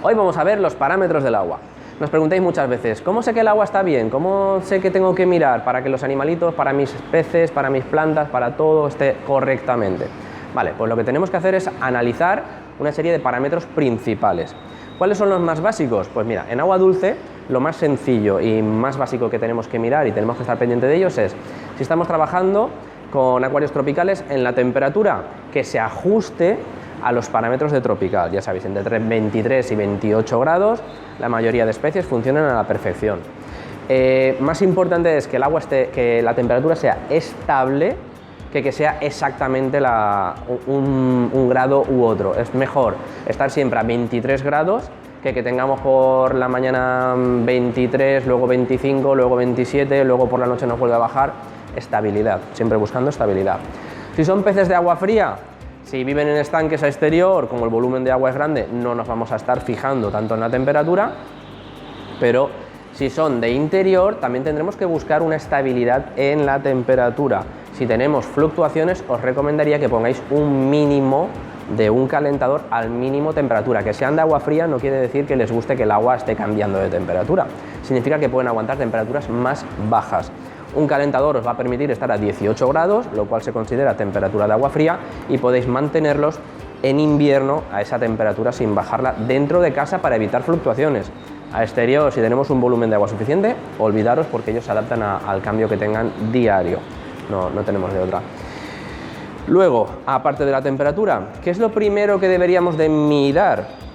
Hoy vamos a ver los parámetros del agua. Nos preguntáis muchas veces, ¿cómo sé que el agua está bien? ¿Cómo sé que tengo que mirar para que los animalitos, para mis peces, para mis plantas, para todo esté correctamente? Vale, pues lo que tenemos que hacer es analizar una serie de parámetros principales. ¿Cuáles son los más básicos? Pues mira, en agua dulce lo más sencillo y más básico que tenemos que mirar y tenemos que estar pendiente de ellos es si estamos trabajando con acuarios tropicales en la temperatura que se ajuste a los parámetros de tropical. Ya sabéis, entre 23 y 28 grados la mayoría de especies funcionan a la perfección. Más importante es que el agua que la temperatura sea estable que sea exactamente un grado u otro. Es mejor estar siempre a 23 grados que tengamos por la mañana 23, luego 25, luego 27, luego por la noche nos vuelve a bajar. Estabilidad, siempre buscando estabilidad. Si son peces de agua fría, si viven en estanques a exterior, como el volumen de agua es grande, no nos vamos a estar fijando tanto en la temperatura, pero si son de interior, también tendremos que buscar una estabilidad en la temperatura. Si tenemos fluctuaciones, os recomendaría que pongáis un mínimo de un calentador al mínimo temperatura. Que sean de agua fría no quiere decir que les guste que el agua esté cambiando de temperatura. Significa que pueden aguantar temperaturas más bajas. Un calentador os va a permitir estar a 18 grados, lo cual se considera temperatura de agua fría, y podéis mantenerlos en invierno a esa temperatura sin bajarla dentro de casa para evitar fluctuaciones. A exterior, si tenemos un volumen de agua suficiente, olvidaros porque ellos se adaptan al cambio que tengan diario. No tenemos de otra. Luego, aparte de la temperatura, ¿qué es lo primero que deberíamos de mirar?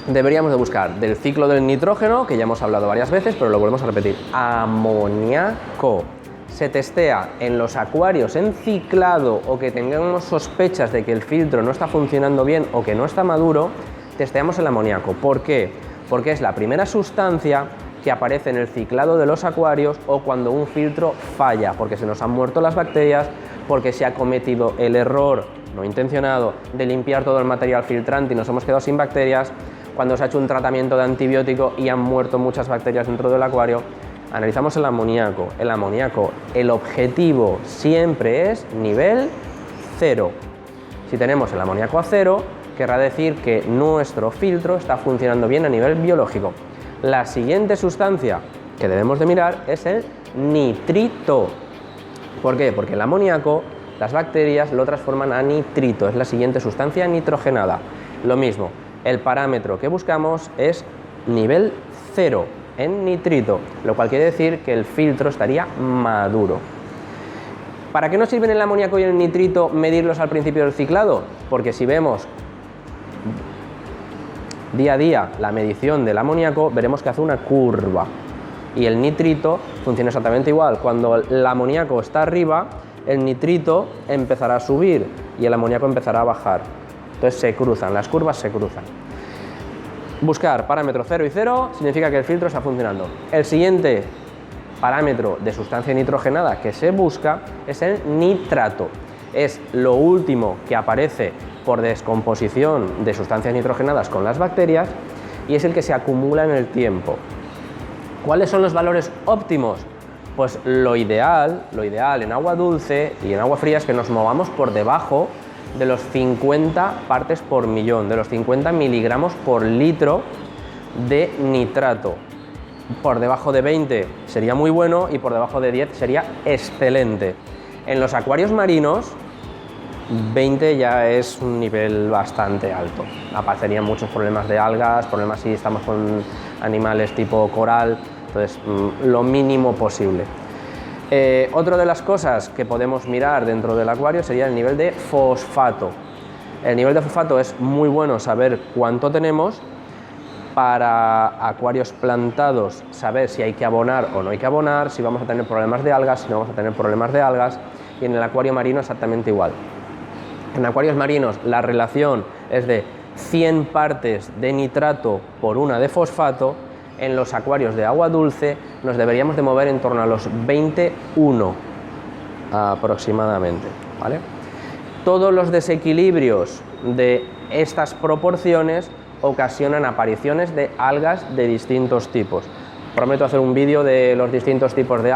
Deberíamos de buscar del ciclo del nitrógeno, que ya hemos hablado varias veces, pero lo volvemos a repetir. Amoníaco. Se testea en los acuarios en ciclado o que tengamos sospechas de que el filtro no está funcionando bien o que no está maduro, testeamos el amoníaco. ¿Por qué? Porque es la primera sustancia que aparece en el ciclado de los acuarios o cuando un filtro falla, porque se nos han muerto las bacterias, porque se ha cometido el error no intencionado de limpiar todo el material filtrante y nos hemos quedado sin bacterias, cuando se ha hecho un tratamiento de antibiótico y han muerto muchas bacterias dentro del acuario. Analizamos el amoníaco. El objetivo siempre es nivel 0. Si tenemos el amoníaco a 0, querrá decir que nuestro filtro está funcionando bien a nivel biológico. La siguiente sustancia que debemos de mirar es el nitrito. ¿Por qué? Porque el amoníaco, las bacterias lo transforman a nitrito, es la siguiente sustancia nitrogenada. Lo mismo, el parámetro que buscamos es nivel 0 en nitrito, lo cual quiere decir que el filtro estaría maduro. ¿Para qué nos sirven el amoníaco y el nitrito medirlos al principio del ciclado? Porque si vemos día a día la medición del amoníaco, veremos que hace una curva y el nitrito funciona exactamente igual. Cuando el amoníaco está arriba, el nitrito empezará a subir y el amoníaco empezará a bajar. Entonces se cruzan, las curvas se cruzan. Buscar parámetro 0 y 0 significa que el filtro está funcionando. El siguiente parámetro de sustancia nitrogenada que se busca es el nitrato. Es lo último que aparece por descomposición de sustancias nitrogenadas con las bacterias y es el que se acumula en el tiempo. ¿Cuáles son los valores óptimos? Pues lo ideal en agua dulce y en agua fría es que nos movamos por debajo de los 50 partes por millón, de los 50 miligramos por litro de nitrato. Por debajo de 20 sería muy bueno y por debajo de 10 sería excelente. En los acuarios marinos, 20 ya es un nivel bastante alto. Aparecerían muchos problemas de algas, problemas si estamos con animales tipo coral, entonces lo mínimo posible. Otra de las cosas que podemos mirar dentro del acuario sería el nivel de fosfato. El nivel de fosfato es muy bueno saber cuánto tenemos para acuarios plantados, saber si hay que abonar o no hay que abonar, si vamos a tener problemas de algas, si no vamos a tener problemas de algas, y en el acuario marino exactamente igual. En acuarios marinos la relación es de 100 partes de nitrato por una de fosfato. En los acuarios de agua dulce nos deberíamos de mover en torno a los 21 aproximadamente, ¿vale? Todos los desequilibrios de estas proporciones ocasionan apariciones de algas de distintos tipos. Prometo hacer un vídeo de los distintos tipos de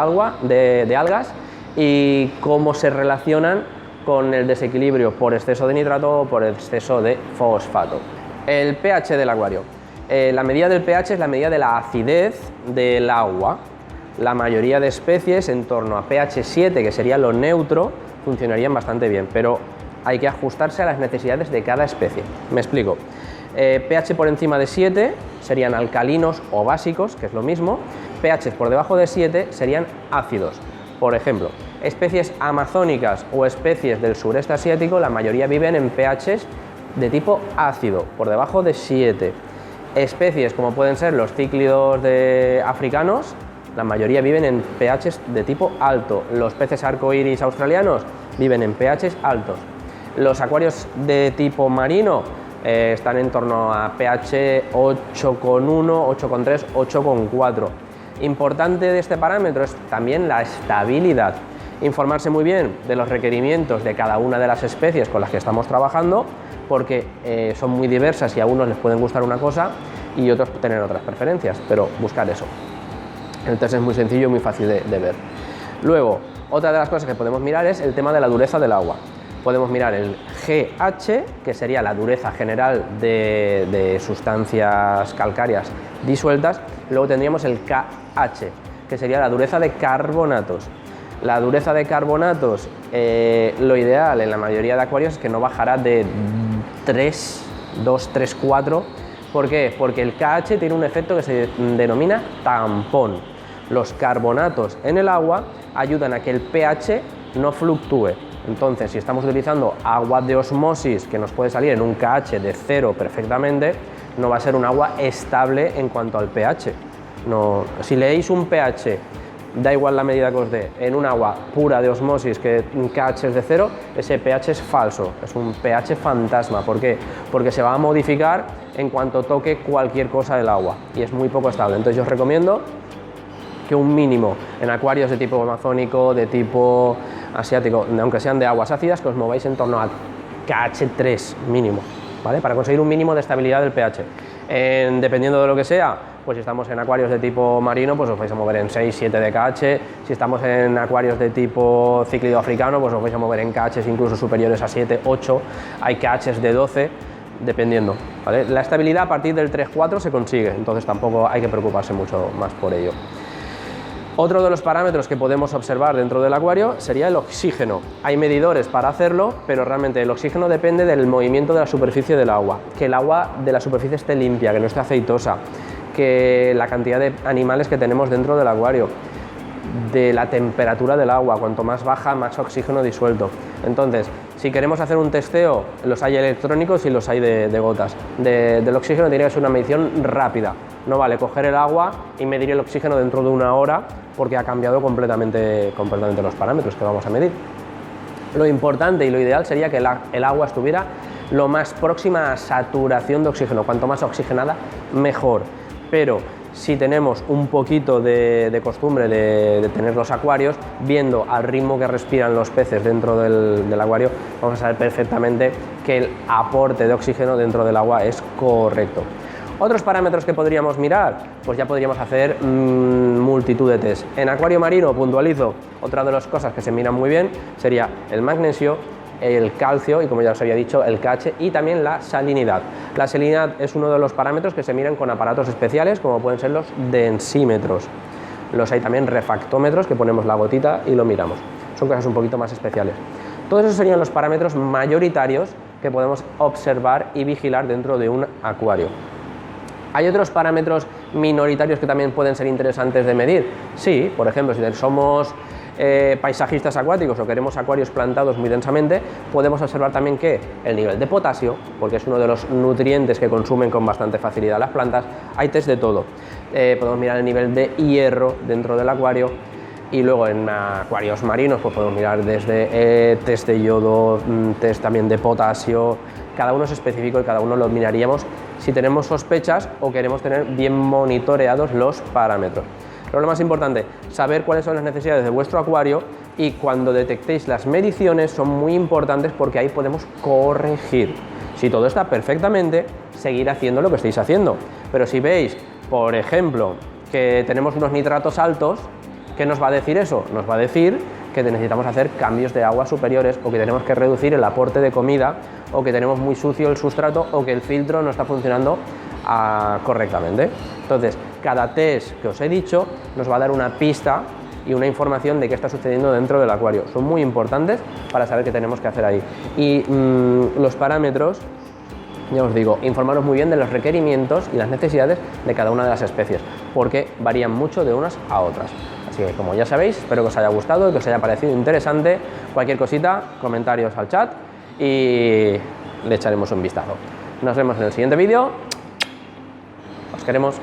algas y cómo se relacionan con el desequilibrio por exceso de nitrato o por exceso de fosfato. El pH del acuario. La medida del pH es la medida de la acidez del agua. La mayoría de especies en torno a pH 7, que sería lo neutro, funcionarían bastante bien, pero hay que ajustarse a las necesidades de cada especie. Me explico. pH por encima de 7 serían alcalinos o básicos, que es lo mismo. pH por debajo de 7 serían ácidos. Por ejemplo, especies amazónicas o especies del sureste asiático, la mayoría viven en pHs de tipo ácido, por debajo de 7. Especies como pueden ser los cíclidos africanos, la mayoría viven en pHs de tipo alto. Los peces arcoíris australianos viven en pHs altos. Los acuarios de tipo marino están en torno a pH 8,1, 8,3, 8,4. Importante de este parámetro es también la estabilidad. Informarse muy bien de los requerimientos de cada una de las especies con las que estamos trabajando, porque son muy diversas y a unos les pueden gustar una cosa y otros tener otras preferencias, pero buscar eso. El test es muy sencillo y muy fácil de ver. Luego, otra de las cosas que podemos mirar es el tema de la dureza del agua. Podemos mirar el GH, que sería la dureza general de sustancias calcáreas disueltas. Luego tendríamos el KH, que sería la dureza de carbonatos. La dureza de carbonatos, lo ideal en la mayoría de acuarios es que no bajará de 2, 3, 4. ¿Por qué? Porque el KH tiene un efecto que se denomina tampón. Los carbonatos en el agua ayudan a que el pH no fluctúe. Entonces, si estamos utilizando agua de osmosis, que nos puede salir en un KH de 0 perfectamente, no va a ser un agua estable en cuanto al pH. No, si leéis un pH, da igual la medida que os dé, en un agua pura de osmosis que un KH es de 0, ese pH es falso, es un pH fantasma. ¿Por qué? Porque se va a modificar en cuanto toque cualquier cosa del agua y es muy poco estable. Entonces yo os recomiendo que un mínimo en acuarios de tipo amazónico, de tipo asiático, aunque sean de aguas ácidas, que os mováis en torno a KH 3 mínimo, ¿vale? Para conseguir un mínimo de estabilidad del pH. Dependiendo de lo que sea, pues si estamos en acuarios de tipo marino, pues os vais a mover en 6, 7 de KH. Si estamos en acuarios de tipo cíclido africano, pues os vais a mover en KHs incluso superiores a 7, 8. Hay KHs de 12, dependiendo, ¿vale? La estabilidad a partir del 3-4 se consigue, entonces tampoco hay que preocuparse mucho más por ello. Otro de los parámetros que podemos observar dentro del acuario sería el oxígeno. Hay medidores para hacerlo, pero realmente el oxígeno depende del movimiento de la superficie del agua. Que el agua de la superficie esté limpia, que no esté aceitosa, que la cantidad de animales que tenemos dentro del acuario, de la temperatura del agua, cuanto más baja, más oxígeno disuelto. Entonces, si queremos hacer un testeo, los hay electrónicos y los hay de gotas. Del oxígeno tiene que ser una medición rápida. No vale coger el agua y medir el oxígeno dentro de una hora porque ha cambiado completamente los parámetros que vamos a medir. Lo importante y lo ideal sería que el agua estuviera lo más próxima a saturación de oxígeno. Cuanto más oxigenada, mejor. Pero si tenemos un poquito de costumbre de tener los acuarios, viendo al ritmo que respiran los peces dentro del acuario, vamos a saber perfectamente que el aporte de oxígeno dentro del agua es correcto. Otros parámetros que podríamos mirar, pues ya podríamos hacer multitud de test. En acuario marino, puntualizo, otra de las cosas que se miran muy bien sería el magnesio, el calcio y, como ya os había dicho, el KH y también la salinidad. La salinidad es uno de los parámetros que se miran con aparatos especiales, como pueden ser los densímetros. Los hay también refractómetros, que ponemos la gotita y lo miramos. Son cosas un poquito más especiales. Todos esos serían los parámetros mayoritarios que podemos observar y vigilar dentro de un acuario. ¿Hay otros parámetros minoritarios que también pueden ser interesantes de medir? Sí, por ejemplo, si somos paisajistas acuáticos o queremos acuarios plantados muy densamente, podemos observar también que el nivel de potasio, porque es uno de los nutrientes que consumen con bastante facilidad las plantas. Hay test de todo. Podemos mirar el nivel de hierro dentro del acuario y luego en acuarios marinos pues podemos mirar desde test de yodo, test también de potasio. Cada uno es específico y cada uno lo miraríamos si tenemos sospechas o queremos tener bien monitoreados los parámetros. Pero lo más importante, saber cuáles son las necesidades de vuestro acuario, y cuando detectéis las mediciones son muy importantes porque ahí podemos corregir. Si todo está perfectamente, seguir haciendo lo que estáis haciendo. Pero si veis, por ejemplo, que tenemos unos nitratos altos, ¿qué nos va a decir eso? Nos va a decir que necesitamos hacer cambios de agua superiores, o que tenemos que reducir el aporte de comida, o que tenemos muy sucio el sustrato, o que el filtro no está funcionando correctamente. Entonces, cada test que os he dicho nos va a dar una pista y una información de qué está sucediendo dentro del acuario. Son muy importantes para saber qué tenemos que hacer ahí. Y los parámetros, ya os digo, informaros muy bien de los requerimientos y las necesidades de cada una de las especies, porque varían mucho de unas a otras. Así que, como ya sabéis, espero que os haya gustado y que os haya parecido interesante. Cualquier cosita, comentarios al chat y le echaremos un vistazo. Nos vemos en el siguiente vídeo. Os queremos.